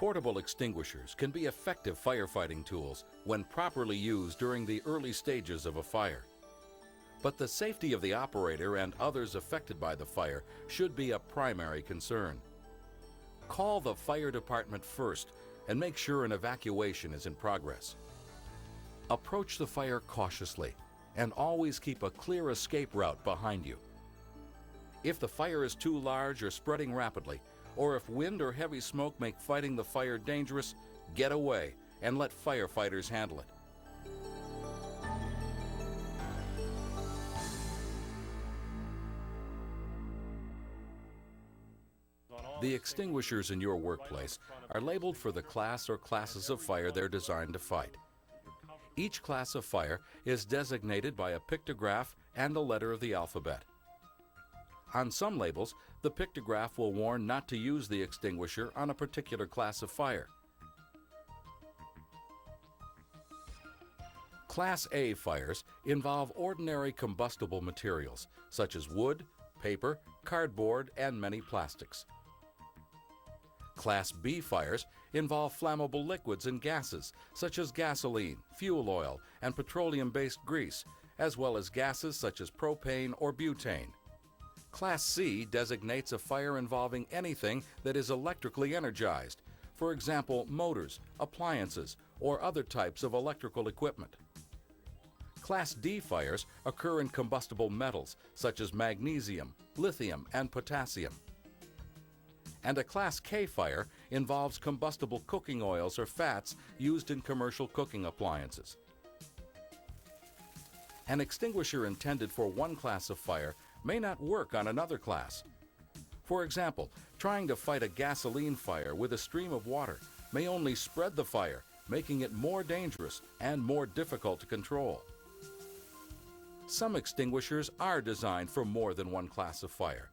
Portable extinguishers can be effective firefighting tools when properly used during the early stages of a fire. But the safety of the operator and others affected by the fire should be a primary concern. Call the fire department first and make sure an evacuation is in progress. Approach the fire cautiously and always keep a clear escape route behind you. If the fire is too large or spreading rapidly, or if wind or heavy smoke make fighting the fire dangerous, get away and let firefighters handle it. The extinguishers in your workplace are labeled for the class or classes of fire they're designed to fight. Each class of fire is designated by a pictograph and a letter of the alphabet. On some labels, the pictograph will warn not to use the extinguisher on a particular class of fire. Class A fires involve ordinary combustible materials, such as wood, paper, cardboard, and many plastics. Class B fires involve flammable liquids and gases, such as gasoline, fuel oil, and petroleum-based grease, as well as gases such as propane or butane. Class C designates a fire involving anything that is electrically energized, for example, motors, appliances, or other types of electrical equipment. Class D fires occur in combustible metals, such as magnesium, lithium, and potassium. And a Class K fire involves combustible cooking oils or fats used in commercial cooking appliances. An extinguisher intended for one class of fire may not work on another class. For example, trying to fight a gasoline fire with a stream of water may only spread the fire, making it more dangerous and more difficult to control. Some extinguishers are designed for more than one class of fire.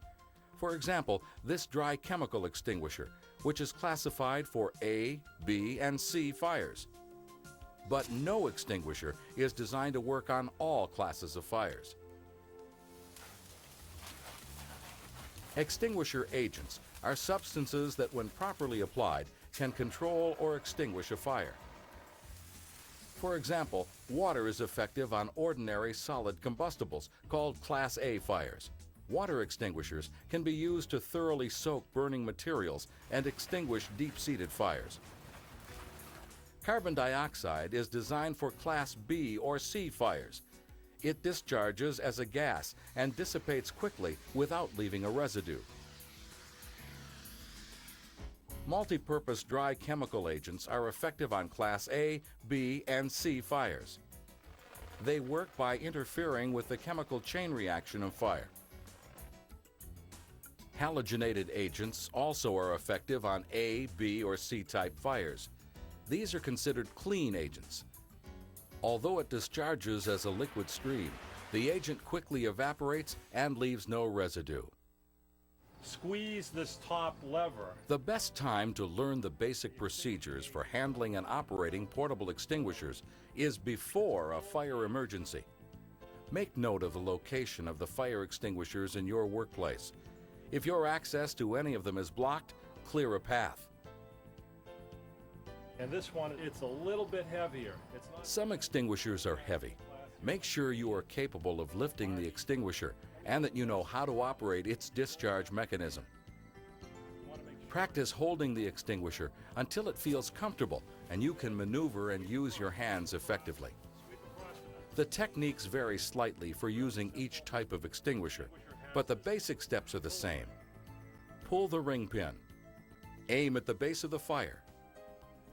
For example, this dry chemical extinguisher, which is classified for A, B, and C fires. But no extinguisher is designed to work on all classes of fires. Extinguisher agents are substances that, when properly applied, can control or extinguish a fire. For example, water is effective on ordinary solid combustibles called Class A fires. Water extinguishers can be used to thoroughly soak burning materials and extinguish deep-seated fires. Carbon dioxide is designed for Class B or C fires. It discharges as a gas and dissipates quickly without leaving a residue. Multi-purpose dry chemical agents are effective on Class A, B, and C fires. They work by interfering with the chemical chain reaction of fire. Halogenated agents also are effective on A, B, or C-type fires. These are considered clean agents. Although it discharges as a liquid stream, the agent quickly evaporates and leaves no residue. Squeeze this top lever. The best time to learn the basic procedures for handling and operating portable extinguishers is before a fire emergency. Make note of the location of the fire extinguishers in your workplace. If your access to any of them is blocked, clear a path. And this one, it's a little bit heavier. It's not. Some extinguishers are heavy. Make sure you are capable of lifting the extinguisher and that you know how to operate its discharge mechanism. Practice holding the extinguisher until it feels comfortable and you can maneuver and use your hands effectively. The techniques vary slightly for using each type of extinguisher, but the basic steps are the same. Pull the ring pin. Aim at the base of the fire.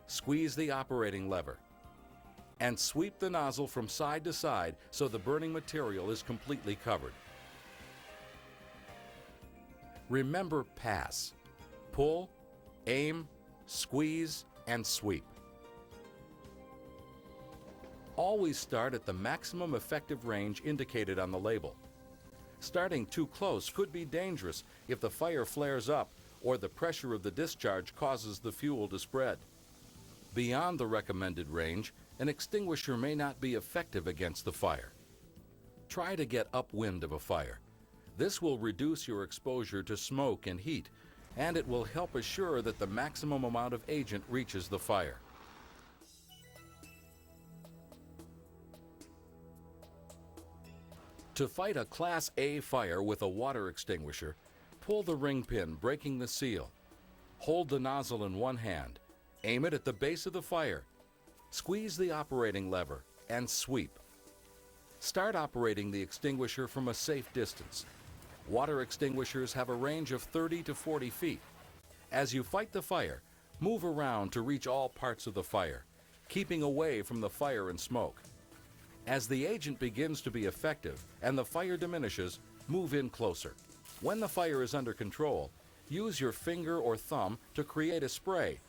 Squeeze the operating lever. And sweep the nozzle from side to side so the burning material is completely covered. Remember, pass. Pull, aim, squeeze, and sweep. Always start at the maximum effective range indicated on the label. Starting too close could be dangerous if the fire flares up or the pressure of the discharge causes the fuel to spread. Beyond the recommended range, an extinguisher may not be effective against the fire. Try to get upwind of a fire. This will reduce your exposure to smoke and heat and it will help assure that the maximum amount of agent reaches the fire. To fight a Class A fire with a water extinguisher, pull the ring pin, breaking the seal. Hold the nozzle in one hand, aim it at the base of the fire, squeeze the operating lever, and sweep. Start operating the extinguisher from a safe distance. Water extinguishers have a range of 30 to 40 feet. As you fight the fire, move around to reach all parts of the fire, keeping away from the fire and smoke. As the agent begins to be effective and the fire diminishes, move in closer. When the fire is under control, use your finger or thumb to create a spray.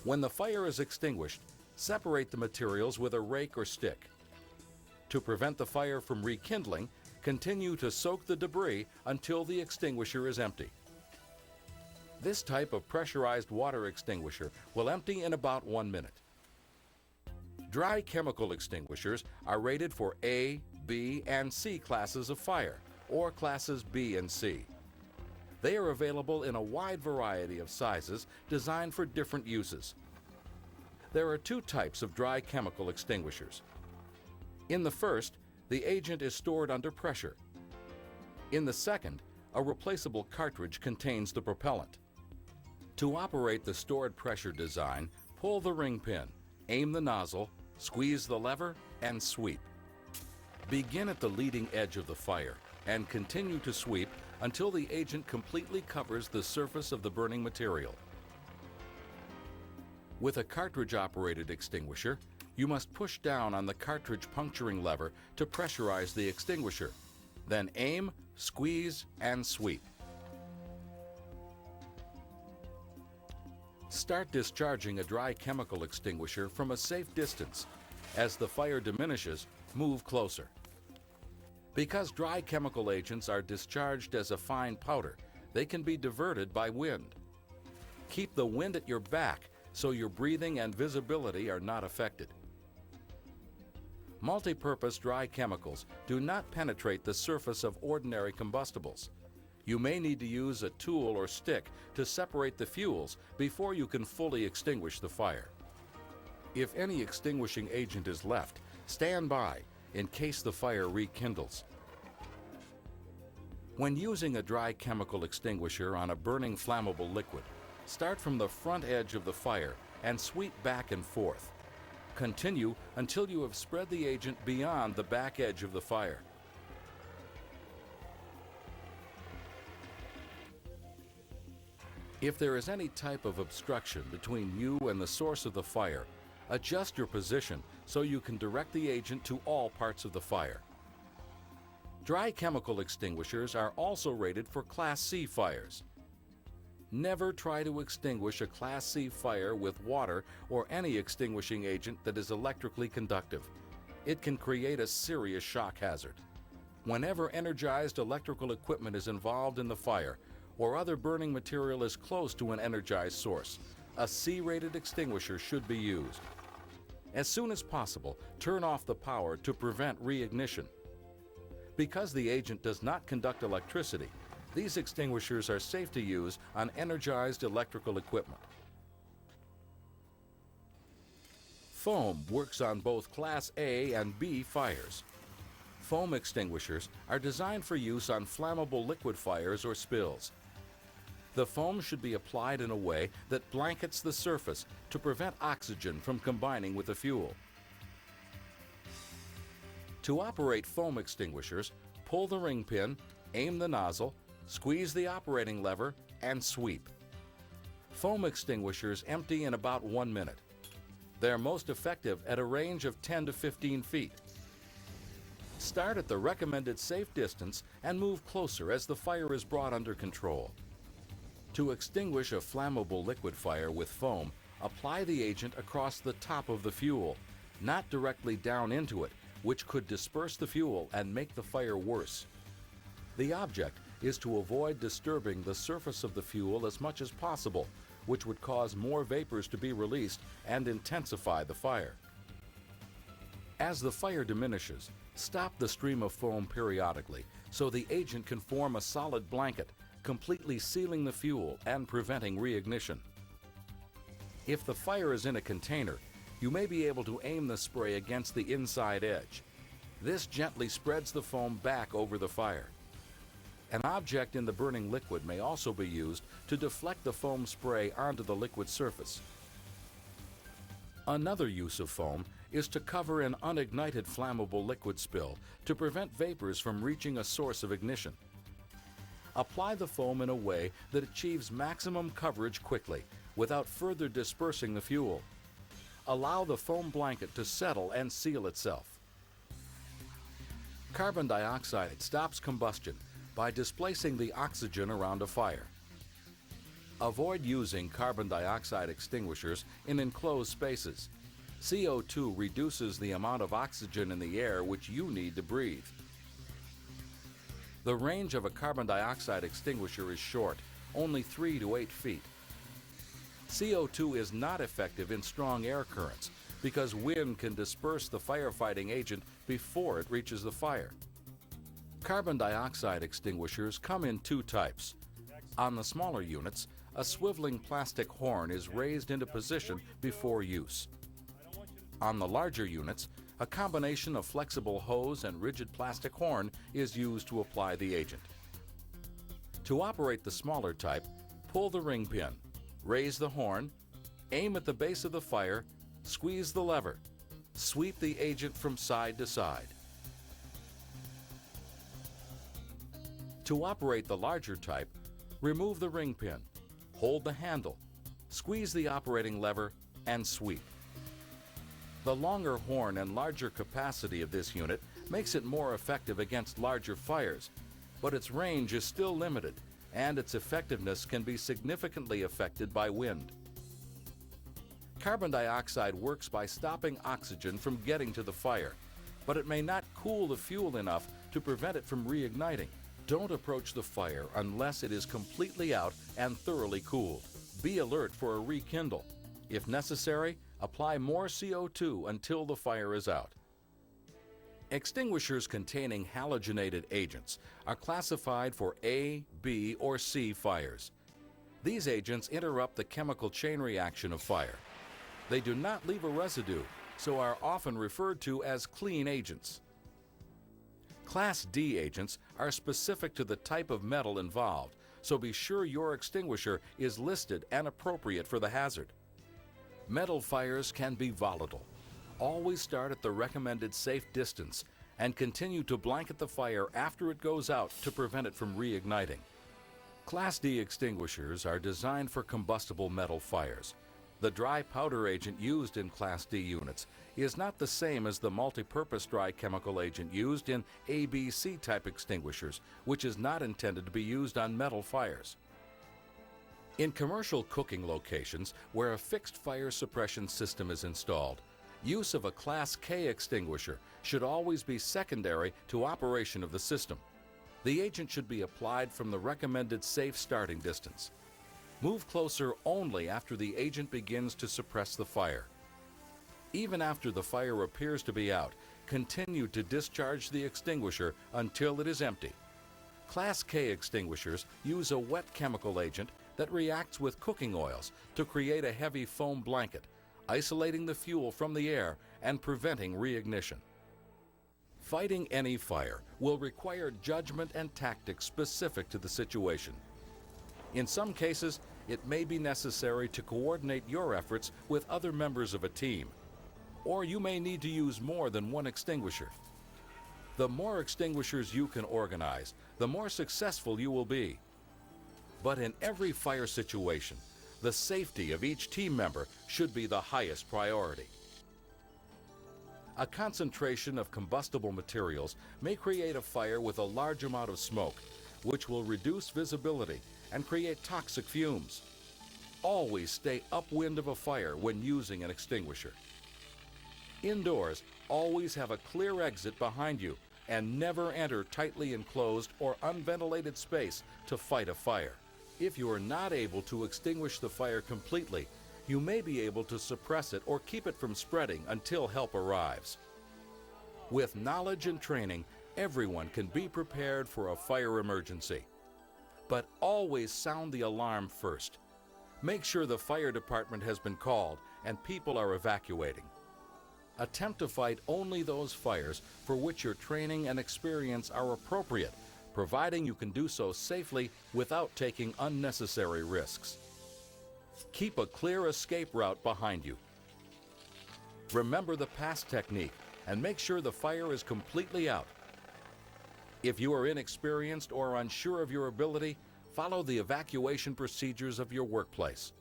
When the fire is extinguished, separate the materials with a rake or stick. To prevent the fire from rekindling, continue to soak the debris until the extinguisher is empty. This type of pressurized water extinguisher will empty in about 1 minute. Dry chemical extinguishers are rated for A, B, and C classes of fire, or classes B and C. They are available in a wide variety of sizes designed for different uses. There are two types of dry chemical extinguishers. In the first, the agent is stored under pressure. In the second, a replaceable cartridge contains the propellant. To operate the stored pressure design, pull the ring pin, aim the nozzle, squeeze the lever, and sweep. Begin at the leading edge of the fire and continue to sweep until the agent completely covers the surface of the burning material. With a cartridge-operated extinguisher, you must push down on the cartridge puncturing lever to pressurize the extinguisher. Then aim, squeeze, and sweep. Start discharging a dry chemical extinguisher from a safe distance. As the fire diminishes, move closer. Because dry chemical agents are discharged as a fine powder, they can be diverted by wind. Keep the wind at your back so your breathing and visibility are not affected. Multi-purpose dry chemicals do not penetrate the surface of ordinary combustibles. You may need to use a tool or stick to separate the fuels before you can fully extinguish the fire. If any extinguishing agent is left, stand by in case the fire rekindles. When using a dry chemical extinguisher on a burning flammable liquid, start from the front edge of the fire and sweep back and forth. Continue until you have spread the agent beyond the back edge of the fire. If there is any type of obstruction between you and the source of the fire, adjust your position so you can direct the agent to all parts of the fire. Dry chemical extinguishers are also rated for Class C fires. Never try to extinguish a Class C fire with water or any extinguishing agent that is electrically conductive. It can create a serious shock hazard. Whenever energized electrical equipment is involved in the fire, or other burning material is close to an energized source, a C-rated extinguisher should be used. As soon as possible, turn off the power to prevent reignition. Because the agent does not conduct electricity, these extinguishers are safe to use on energized electrical equipment. Foam works on both Class A and B fires. Foam extinguishers are designed for use on flammable liquid fires or spills. The foam should be applied in a way that blankets the surface to prevent oxygen from combining with the fuel. To operate foam extinguishers, pull the ring pin, aim the nozzle, squeeze the operating lever, and sweep. Foam extinguishers empty in about 1 minute. They are most effective at a range of 10 to 15 feet. Start at the recommended safe distance and move closer as the fire is brought under control. To extinguish a flammable liquid fire with foam, apply the agent across the top of the fuel, not directly down into it, which could disperse the fuel and make the fire worse. The object is to avoid disturbing the surface of the fuel as much as possible, which would cause more vapors to be released and intensify the fire. As the fire diminishes, Stop the stream of foam periodically so the agent can form a solid blanket, completely sealing the fuel and preventing reignition. If the fire is in a container, you may be able to aim the spray against the inside edge. This gently spreads the foam back over the fire. An object in the burning liquid may also be used to deflect the foam spray onto the liquid surface. Another use of foam is to cover an unignited flammable liquid spill to prevent vapors from reaching a source of ignition. Apply the foam in a way that achieves maximum coverage quickly without further dispersing the fuel. Allow the foam blanket to settle and seal itself. Carbon dioxide stops combustion by displacing the oxygen around a fire. Avoid using carbon dioxide extinguishers in enclosed spaces. CO2 reduces the amount of oxygen in the air which you need to breathe. The range of a carbon dioxide extinguisher is short, only 3 to 8 feet. CO2 is not effective in strong air currents because wind can disperse the firefighting agent before it reaches the fire. Carbon dioxide extinguishers come in two types. On the smaller units, a swiveling plastic horn is raised into position before use. On the larger units, a combination of flexible hose and rigid plastic horn is used to apply the agent. To operate the smaller type, pull the ring pin, raise the horn, aim at the base of the fire, squeeze the lever, sweep the agent from side to side. To operate the larger type, remove the ring pin, hold the handle, squeeze the operating lever, and sweep. The longer horn and larger capacity of this unit makes it more effective against larger fires, but its range is still limited, and its effectiveness can be significantly affected by wind. Carbon dioxide works by stopping oxygen from getting to the fire, but it may not cool the fuel enough to prevent it from reigniting. Don't approach the fire unless it is completely out and thoroughly cooled. Be alert for a rekindle. If necessary, apply more CO2 until the fire is out. Extinguishers containing halogenated agents are classified for A, B, or C fires. These agents interrupt the chemical chain reaction of fire. They do not leave a residue, so are often referred to as clean agents. Class D agents are specific to the type of metal involved, so be sure your extinguisher is listed and appropriate for the hazard. Metal fires can be volatile. Always start at the recommended safe distance and continue to blanket the fire after it goes out to prevent it from reigniting. Class D extinguishers are designed for combustible metal fires. The dry powder agent used in Class D units is not the same as the multipurpose dry chemical agent used in ABC type extinguishers, which is not intended to be used on metal fires. In commercial cooking locations where a fixed fire suppression system is installed, use of a Class K extinguisher should always be secondary to operation of the system. The agent should be applied from the recommended safe starting distance. Move closer only after the agent begins to suppress the fire. Even after the fire appears to be out, continue to discharge the extinguisher until it is empty. Class K extinguishers use a wet chemical agent that reacts with cooking oils to create a heavy foam blanket, isolating the fuel from the air and preventing reignition. Fighting any fire will require judgment and tactics specific to the situation. In some cases, it may be necessary to coordinate your efforts with other members of a team, or you may need to use more than one extinguisher. The more extinguishers you can organize, the more successful you will be. But in every fire situation, the safety of each team member should be the highest priority. A concentration of combustible materials may create a fire with a large amount of smoke, which will reduce visibility and create toxic fumes. Always stay upwind of a fire when using an extinguisher. Indoors, always have a clear exit behind you and never enter tightly enclosed or unventilated space to fight a fire. If you are not able to extinguish the fire completely, you may be able to suppress it or keep it from spreading until help arrives. With knowledge and training, everyone can be prepared for a fire emergency. But always sound the alarm first. Make sure the fire department has been called and people are evacuating. Attempt to fight only those fires for which your training and experience are appropriate, providing you can do so safely without taking unnecessary risks. Keep a clear escape route behind you. Remember the pass technique and make sure the fire is completely out. If you are inexperienced or unsure of your ability, follow the evacuation procedures of your workplace.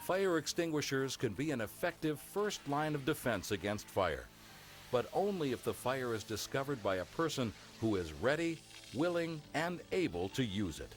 Fire extinguishers can be an effective first line of defense against fire, but only if the fire is discovered by a person who is ready, willing, and able to use it.